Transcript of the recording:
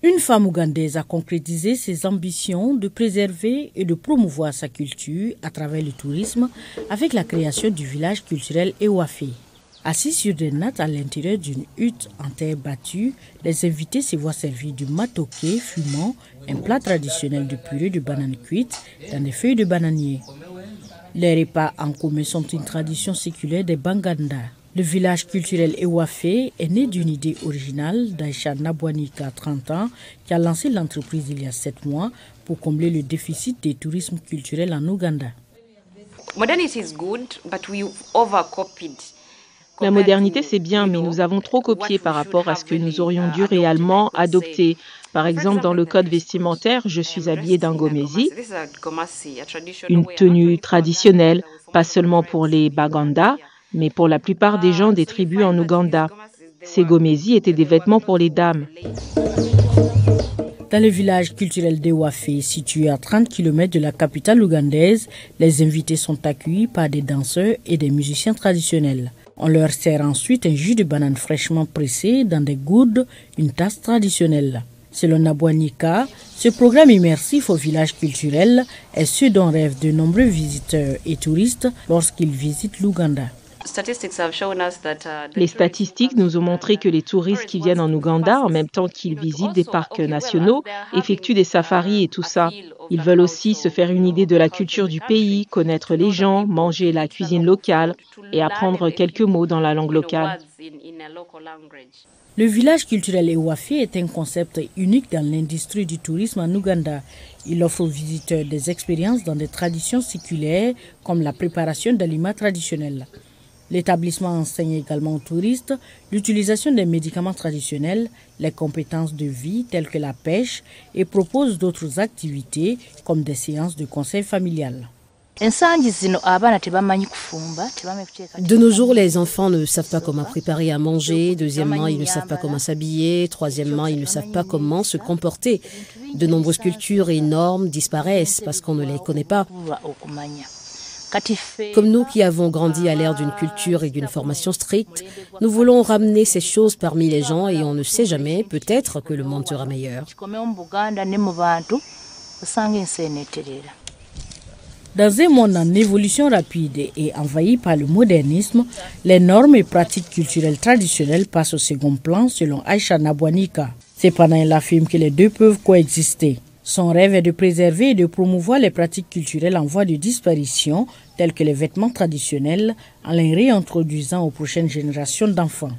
Une femme ougandaise a concrétisé ses ambitions de préserver et de promouvoir sa culture à travers le tourisme avec la création du village culturel Ewafé. Assis sur des nattes à l'intérieur d'une hutte en terre battue, les invités se voient servir du matoké fumant, un plat traditionnel de purée de banane cuite dans des feuilles de bananier. Les repas en commun sont une tradition séculaire des Banganda. Le village culturel Ewafé est né d'une idée originale d'Aïcha Nabwanika, 30 ans, qui a lancé l'entreprise il y a 7 mois pour combler le déficit des tourismes culturels en Ouganda. La modernité, c'est bien, mais nous avons trop copié par rapport à ce que nous aurions dû réellement adopter. Par exemple, dans le code vestimentaire, je suis habillée d'un gomesi, une tenue traditionnelle, pas seulement pour les Baganda, mais pour la plupart des gens des tribus en Ouganda. Ces gomesi étaient des vêtements pour les dames. Dans le village culturel d'Ewafé, situé à 30 km de la capitale ougandaise, les invités sont accueillis par des danseurs et des musiciens traditionnels. On leur sert ensuite un jus de banane fraîchement pressé dans des gourdes, une tasse traditionnelle. Selon Nabwanika, ce programme immersif au village culturel est ce dont rêvent de nombreux visiteurs et touristes lorsqu'ils visitent l'Ouganda. Les statistiques nous ont montré que les touristes qui viennent en Ouganda, en même temps qu'ils visitent des parcs nationaux, effectuent des safaris et tout ça. Ils veulent aussi se faire une idée de la culture du pays, connaître les gens, manger la cuisine locale et apprendre quelques mots dans la langue locale. Le village culturel Ewafé est un concept unique dans l'industrie du tourisme en Ouganda. Il offre aux visiteurs des expériences dans des traditions séculaires comme la préparation d'aliments traditionnels. L'établissement enseigne également aux touristes l'utilisation des médicaments traditionnels, les compétences de vie telles que la pêche et propose d'autres activités comme des séances de conseil familial. De nos jours, les enfants ne savent pas comment préparer à manger. Deuxièmement, ils ne savent pas comment s'habiller. Troisièmement, ils ne savent pas comment se comporter. De nombreuses cultures et normes disparaissent parce qu'on ne les connaît pas. Comme nous qui avons grandi à l'ère d'une culture et d'une formation stricte, nous voulons ramener ces choses parmi les gens et on ne sait jamais, peut-être que le monde sera meilleur. Dans un monde en évolution rapide et envahi par le modernisme, les normes et pratiques culturelles traditionnelles passent au second plan selon Aïcha Nabwanika. Cependant, elle affirme que les deux peuvent coexister. Son rêve est de préserver et de promouvoir les pratiques culturelles en voie de disparition, telles que les vêtements traditionnels, en les réintroduisant aux prochaines générations d'enfants.